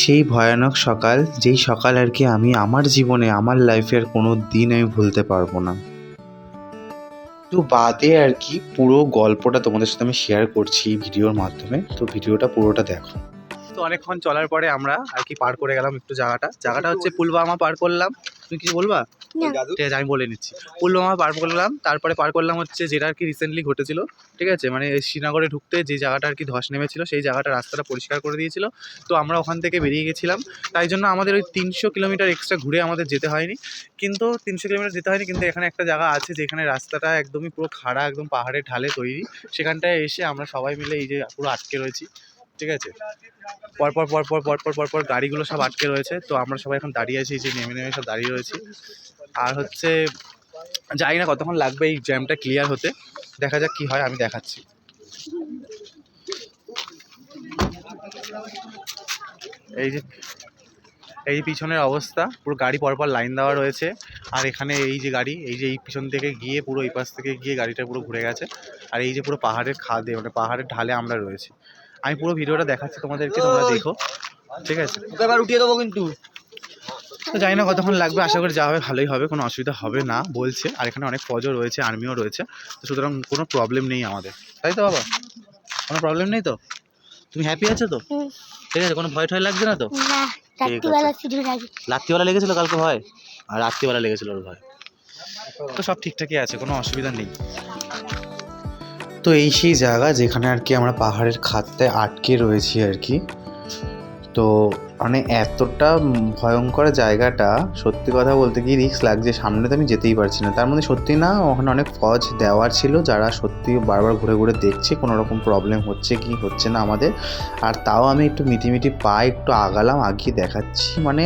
সেই ভয়ানক সকাল, যেই সকাল আর কি আমি আমার জীবনে আমার লাইফে আর কোনো দিন আমি ভুলতে পারবো না। তো বাদে আর কি পুরো গল্পটা তোমাদের সাথে আমি শেয়ার করছি ভিডিওর মাধ্যমে, তো ভিডিওটা পুরোটা দেখো। তো অনেকক্ষণ চলার পরে আমরা আর কি পার করে গেলাম একটু জায়গাটা হচ্ছে পুলওয়ামা পার করলাম। তুমি কিছু বলবা? ঠিক আছে, আমি বলে নিচ্ছি। পুলওয়ামা পার করলাম, তারপরে পার করলাম হচ্ছে যেটা আর কি রিসেন্টলি ঘটেছিল। ঠিক আছে, মানে শ্রীনগরে ঢুকতে যে জায়গাটা আর কি ধস নেমেছিল, সেই জায়গাটা রাস্তাটা পরিষ্কার করে দিয়েছিল। তো আমরা ওখান থেকে বেরিয়ে গেছিলাম, তাই জন্য আমাদের ওই 300 কিলোমিটার এক্সট্রা ঘুরে আমাদের যেতে হয়নি। কিন্তু 300 কিলোমিটার যেতে হয়নি, কিন্তু এখানে একটা জায়গা আছে যেখানে রাস্তাটা একদমই পুরো খাড়া, একদম পাহাড়ের ঢালে তৈরি। সেখানটায় এসে আমরা সবাই মিলে এই যে পুরো আটকে রয়েছি। ঠিক আছে, পরপর গাড়িগুলো সব আটকে রয়েছে। তো আমরা সবাই এখন দাঁড়িয়ে আছি, যে নেমে নেমে সব দাঁড়িয়ে রয়েছি। আর হচ্ছে জানি না কতক্ষণ লাগবে এই জ্যামটা ক্লিয়ার হতে, দেখা যাক কি হয়, আমি দেখাচ্ছি। এই যে পিছনের অবস্থা, পুরো গাড়ি পরপর লাইন দেওয়া রয়েছে। আর এখানে এই যে গাড়ি, এই যে এই পিছন থেকে গিয়ে পুরো এই পাশ থেকে গিয়ে গাড়িটা পুরো ঘুরে গেছে। আর এই যে পুরো পাহাড়ের খাদে, মানে পাহাড়ের ঢালে আমরা রয়েছি। আমি পুরো ভিডিওটা দেখাচ্ছি তোমাদেরকে, তোমরা দেখো। ঠিক আছে, এবার উঠিয়ে দেবো কিন্তু। তো জানি না কতক্ষণ লাগবে, আশা করি যা হবে ভালোই হবে, কোনো অসুবিধা হবে না বলছে। আর এখানে অনেক ফৌজও রয়েছে, আর্মিও রয়েছে, তো সুতরাং কোনো প্রবলেম নেই আমাদের, তাই তো বাবা? কোনো প্রবলেম নেই তো? তুমি হ্যাপি আছো তো? ঠিক আছে, কোনো ভয় ঠয় লাগছে না তো? রাত্রিবেলা লেগেছিল কালকে ভয়, আর রাত্রিবেলা লেগেছিল ওর ভয়। তো সব ঠিকঠাকই আছে, কোনো অসুবিধা নেই। তো এই সেই জায়গা যেখানে আর কি আমরা পাহাড়ের খাদটায় আটকে রয়েছি আর কি। তো মানে এতটা ভয়ঙ্কর জায়গাটা, সত্যি কথা বলতে কি রিস্ক লাগছে, সামনে তো আমি যেতেই পারছি না। তার মধ্যে সত্যি না, ওখানে অনেক ফৌজ দেওয়ার ছিল, যারা সত্যি বারবার ঘুরে ঘুরে দেখছে কোনো রকম প্রবলেম হচ্ছে কি হচ্ছে না আমাদের। আর তাও আমি একটু মিটি পায়ে একটু আগালাম, আগিয়ে দেখাচ্ছি। মানে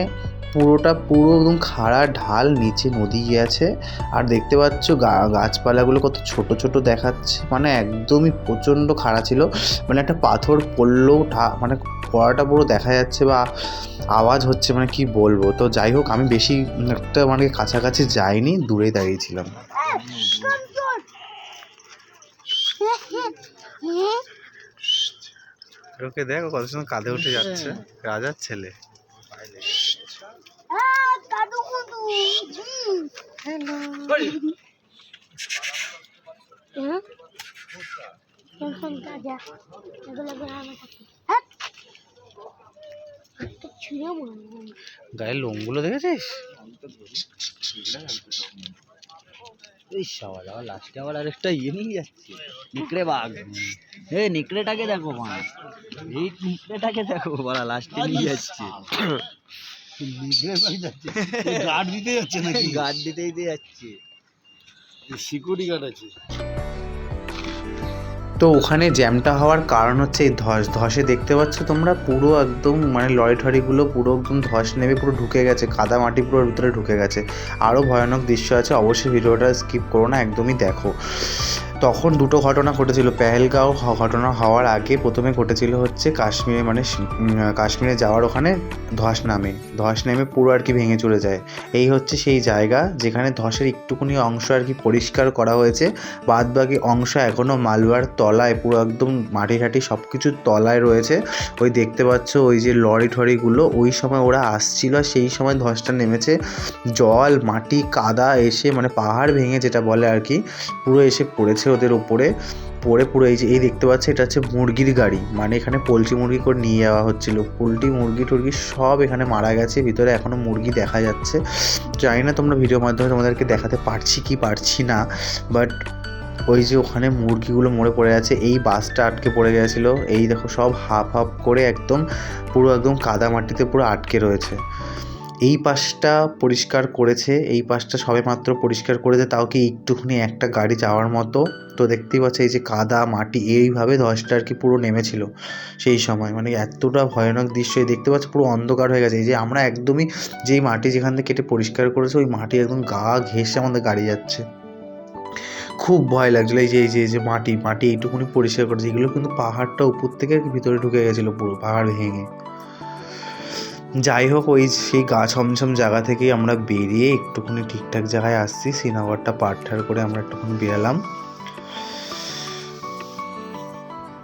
পুরো একদম খাড়া ঢাল, নিচে নদী গিয়েছে। আর দেখতে পাচ্ছ গাছপালাগুলো কত ছোট ছোট দেখাচ্ছে, মানে একদমই প্রচণ্ড খাড়া ছিল। মানে একটা পাথর পড়লেও মানে পড়াটা পুরো দেখা যাচ্ছে বা আওয়াজ হচ্ছে, মানে কি বলবো। তো যাই হোক, আমি বেশি একটা মানে কাছাকাছি যাইনি, দূরে দাঁড়িয়েছিলাম। ওকে দেখো কত সুন্দর কাঁধে উঠে যাচ্ছে, রাজার ছেলে। গায়ের লোমগুলো দেখেছিস? লাস্টে আবার আরেকটা ইয়ে নিয়ে যাচ্ছে, নিকড়ে বাঘ। এই নিকড়েটাকে দেখো মা, এই নিকড়েটাকে দেখো বলা, লাস্টে নিয়ে যাচ্ছে। গার্ড দিতে যাচ্ছে নাকি? গার্ড দিতেই যাচ্ছে, সিকিউরিটি গার্ড আছে। তো ওখানে জ্যামটা হওয়ার কারণ হচ্ছে এই ধসে দেখতে পাচ্ছ তোমরা, পুরো একদম মানে লরি ঠরিগুলো পুরো একদম ধস নেমে পুরো ঢুকে গেছে, কাদা মাটি পুরো ভিতরে ঢুকে গেছে। আরও ভয়ানক দৃশ্য আছে, অবশ্যই ভিডিওটা স্কিপ করো না, একদমই দেখো। তখন দুটো ঘটনা ঘটেছিল। পেহেলগাঁও ঘটনা হওয়ার আগে প্রথমে ঘটেছিল হচ্ছে কাশ্মীরে, মানে কাশ্মীরে যাওয়ার ওখানে ধস নেমে পুরো আর কি ভেঙে চলে যায়। এই হচ্ছে সেই জায়গা যেখানে ধসের একটুখানি অংশ আর কি পরিষ্কার করা হয়েছে, বাদ বাকি অংশ এখনও মালুয়ার তলায়, পুরো একদম মাটি ঠাটি সব কিছুর তলায় রয়েছে। ওই দেখতে পাচ্ছ ওই যে লরি ঠরিগুলো, ওই সময় ওরা আসছিল, সেই সময় ধসটা নেমেছে। জল মাটি কাদা এসে, মানে পাহাড় ভেঙে যেটা বলে আর কি, পুরো এসে পড়েছে ওদের ওপরে। পড়ে পুরো এই দেখতে পাচ্ছে, এটা হচ্ছে মুরগির গাড়ি, মানে এখানে পোলট্রি মুরগি করে নিয়ে যাওয়া হচ্ছিল। পোলট্রি মুরগি টুরগি সব এখানে মারা গেছে, ভিতরে এখনও মুরগি দেখা যাচ্ছে। জানি না তোমরা ভিডিওর মাধ্যমে তোমাদেরকে দেখাতে পারছি কি পারছি না, বাট ওই যে ওখানে মুরগিগুলো মরে পড়ে আছে। এই বাসটা আটকে পড়ে গেছিলো, এই দেখো সব হাফ করে একদম পুরো একদম কাদা মাটিতে পুরো আটকে রয়েছে। এই পাশটা পরিষ্কার করেছে, এই পাশটা সবে মাত্র পরিষ্কার করেছে, তাও কি একটুখানি একটা গাড়ি যাওয়ার মতো। তো দেখতেই পাচ্ছ এই যে কাদা মাটি, এইভাবে ধসটা আর কি পুরো নেমেছিল সেই সময়। মানে এতটা ভয়ানক দৃশ্য দেখতে পাচ্ছ, পুরো অন্ধকার হয়ে গেছে। এই যে আমরা একদমই যেই মাটি যেখান থেকে কেটে পরিষ্কার করেছে, ওই মাটি একদম গা ঘেঁষে আমাদের গাড়ি যাচ্ছে। খুব ভয় লাগছিলো। এই যে মাটি এইটুকুনি পরিষ্কার করেছে, এগুলো কিন্তু পাহাড়টা উপর থেকে ভিতরে ঢুকে গেছিলো, পুরো পাহাড় ভেঙে। যাই হোক, ওই সেই গা ছমছম জায়গা থেকেই আমরা বেরিয়ে একটুখানি ঠিকঠাক জায়গায় আসছি। শ্রীনগরটা পার করে আমরা একটুখানি বেরালাম।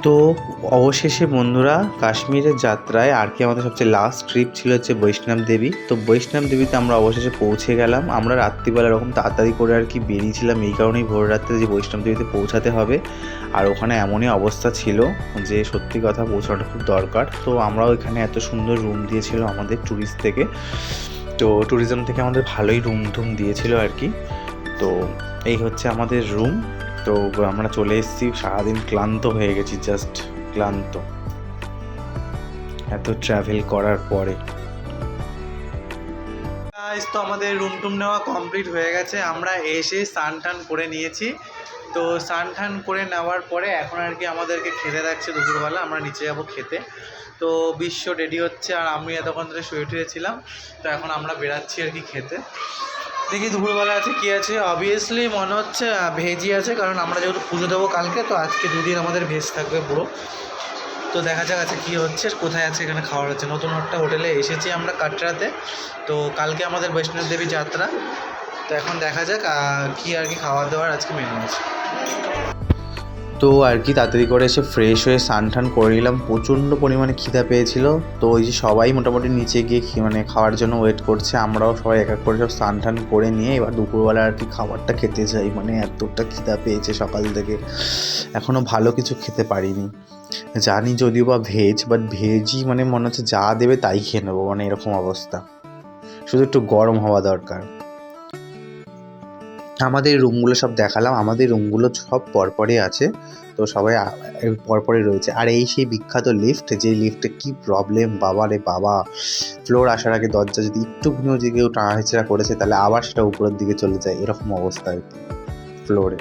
তো অবশেষে বন্ধুরা কাশ্মীরের যাত্রায় আর কি আমাদের সবচেয়ে লাস্ট ট্রিপ ছিল হচ্ছে বৈষ্ণব দেবী। তো বৈষ্ণব দেবীতে আমরা অবশেষে পৌঁছে গেলাম। আমরা রাত্রিবেলা এরকম তাড়াতাড়ি করে আর কি বেরিয়েছিলাম এই কারণেই ভোর রাত্রে যে বৈষ্ণব দেবীতে পৌঁছাতে হবে। আর ওখানে এমনই অবস্থা ছিল যে সত্যি কথা পৌঁছানোটা খুব দরকার। তো আমরাও এখানে এত সুন্দর রুম দিয়েছিল আমাদের ট্যুরিস্ট থেকে, তো ট্যুরিজম থেকে আমাদের ভালোই রুম টুম দিয়েছিল আর কি। তো এই হচ্ছে আমাদের রুম। তো আমরা চলে এসেছি, সারাদিন ক্লান্ত হয়ে গেছি, জাস্ট ক্লান্ত এত ট্রাভেল করার পরে। তো আমাদের রুম টুম নেওয়া কমপ্লিট হয়ে গেছে। আমরা এসে স্নান টান করে নিয়েছি। তো স্নান টান করে নেওয়ার পরে এখন আর কি আমাদেরকে খেতে রাখছে দুপুরবেলা। আমরা নিচে যাবো খেতে। তো বিশ্ব রেডি হচ্ছে আর আমি এতক্ষণ ধরে শুয়ে উঠেছিলাম। তো এখন আমরা বেরাচ্ছি আর কি খেতে। দেখি দুপুরবেলা আছে কী আছে। অবভিয়াসলি মনে হচ্ছে ভেজই আছে, কারণ আমরা যেহেতু পুজো দেবো কালকে, তো আজকে দুদিন আমাদের ভেজ থাকবে পুরো। তো দেখা যাক আছে কী হচ্ছে, কোথায় আছে এখানে খাওয়ার হচ্ছে। নতুন একটা হোটেলে এসেছি আমরা কাটরাতে। তো কালকে আমাদের বৈষ্ণব দেবী যাত্রা। তো এখন দেখা যাক কী আর কি খাওয়া দাওয়ার আজকে মেনু আছে। তো আর কি তাড়াতাড়ি করে এসে ফ্রেশ হয়ে স্নান টান করে নিলাম। প্রচণ্ড পরিমাণে খিদা পেয়েছিল। তো ওই যে সবাই মোটামুটি নিচে গিয়ে মানে খাওয়ার জন্য ওয়েট করছে। আমরাও সবাই এক এক করে সব স্নান টান করে নিয়ে এবার দুপুরবেলা আর কি খাবারটা খেতে চাই। মানে এতটা খিদা পেয়েছে সকাল থেকে, এখনও ভালো কিছু খেতে পারিনি। জানি যদিও বা ভেজ, বাট ভেজই মানে মনে হচ্ছে যা দেবে তাই খেয়ে নেবো, মানে এরকম অবস্থা। শুধু একটু গরম হওয়া দরকার। আমাদের রুমগুলো সব দেখালাম। আমাদের রুমগুলো সব পরপরই আছে, তো সবাই পরপরই রয়েছে। আর এই সেই বিখ্যাত লিফট, যে লিফটে কি প্রবলেম বাবা রে বাবা। ফ্লোর আসার আগে দরজা যদি একটুখানিও যে কেউ টানা হেঁচড়া করেছে তাহলে আবার সেটা উপরের দিকে চলে যায়, এরকম অবস্থা আর কি ফ্লোরে।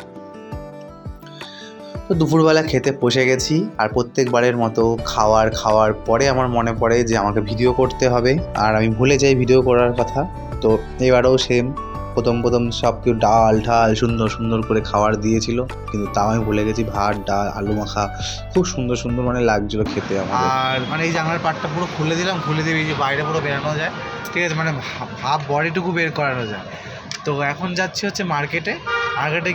তো দুপুরবেলা খেতে বসে গেছি। আর প্রত্যেকবারের মতো খাওয়ার পরে আমার মনে পড়ে যে আমাকে ভিডিও করতে হবে, আর আমি ভুলে যাই ভিডিও করার কথা। তো এবারেও সেম, প্রথম সব কেউ ডাল সুন্দর সুন্দর করে খাবার দিয়েছিল, কিন্তু তাও আমি ভুলে গেছি। ভাত, ডাল, আলু মাখা খুব সুন্দর সুন্দর মানে লাগছিলো খেতে আমার। আর মানে এই জানলার পাটটা পুরো খুলে দিলাম, খুলে দিয়ে যে বাইরে পুরো বেরানো যায়, ঠিক আছে, মানে ভাব বডিটুকু বের করানো যায়। তো এখন যাচ্ছি হচ্ছে মার্কেটে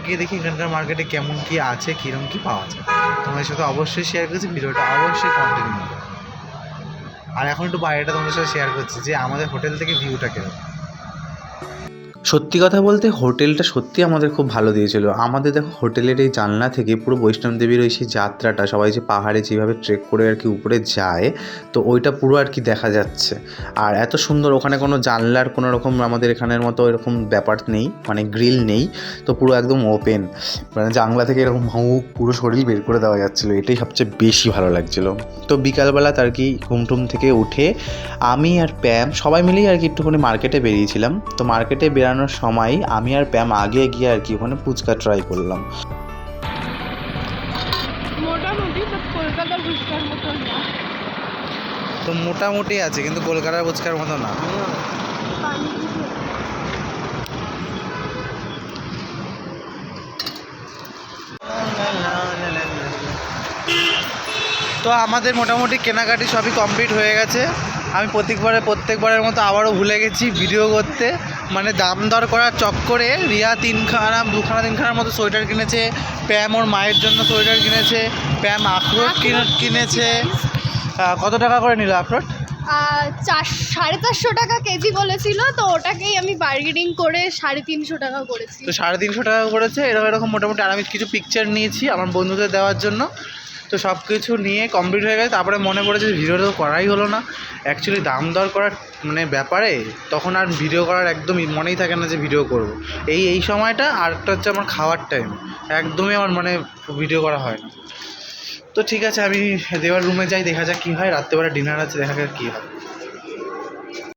গিয়ে দেখি এখানকার মার্কেটে কেমন কী আছে, কীরকম কী পাওয়া যায়। তোমাদের সাথে অবশ্যই শেয়ার করছি, ভিডিওটা অবশ্যই কন্টিনিউ। আর এখন একটু বাইরেটা তোমাদের সাথে শেয়ার করছি যে আমাদের হোটেল থেকে ভিউটা কেমন। সত্যি কথা বলতে হোটেলটা সত্যি আমাদের খুব ভালো দিয়েছিল। আমাদের দেখো হোটেলের এই জানলা থেকে পুরো বৈষ্ণব দেবীর ওই সেই যাত্রাটা, সবাই যে পাহাড়ে যেভাবে ট্রেক করে আর কি উপরে যায়, তো ওইটা পুরো আর কি দেখা যাচ্ছে। আর এত সুন্দর, ওখানে কোনো জানলার কোনো রকম আমাদের এখানের মতো এরকম ব্যাপার নেই, মানে গ্রিল নেই। তো পুরো একদম ওপেন, মানে জানলা থেকে এরকম পুরো শরীর বের করে দেওয়া যাচ্ছিলো। এটাই সবচেয়ে বেশি ভালো লাগছিলো। তো বিকালবেলা তার কি ঘুমটুম থেকে উঠে আমি আর প্যাম সবাই মিলেই আর কি একটুখানি মার্কেটে বেরিয়েছিলাম। তো মার্কেটে বেরানোর সময় আমি আর প্যাম আগে গিয়ে আর কি ওখানে ফুচকা ট্রাই করলাম। তো মোটামুটি আছে, কিন্তু কলকাতার ফুচকার মতো না। তো আমাদের মোটামুটি কেনাকাটি সবই কমপ্লিট হয়ে গেছে। আমি প্রত্যেকবারের মতো আবারও ভুলে গেছি ভিডিও করতে, মানে দাম দর করার চক্করে। রিয়া তিনখানার মতো সোয়েটার কিনেছে, প্যাম ওর মায়ের জন্য সোয়েটার কিনেছে, প্যাম আখরোট কিনেছে। কত টাকা করে নিল আখরোট? 450 টাকা কেজি বলেছিল, তো ওটাকেই আমি বার্গেনিং করে 350 টাকা করেছি। তো 350 টাকা করেছে এরকম মোটামুটি। আর আমি কিছু পিকচার নিয়েছি আমার বন্ধুদের দেওয়ার জন্য। তো সব কিছু নিয়ে কমপ্লিট হয়ে গেছে। তারপরে মনে পড়েছে ভিডিও তো করাই হলো না। অ্যাকচুয়ালি দাম দর করার মানে ব্যাপারে তখন আর ভিডিও করার একদমই মনেই থাকে না যে ভিডিও করব। এই সময়টা। আর একটা হচ্ছে আমার খাওয়ার টাইম, একদমই আমার মানে ভিডিও করা হয় না। তো ঠিক আছে, আমি দেওয়ার রুমে যাই, দেখা যাক কী হয়। রাত্রেবেলা ডিনার আছে, দেখা যাক কী হয়।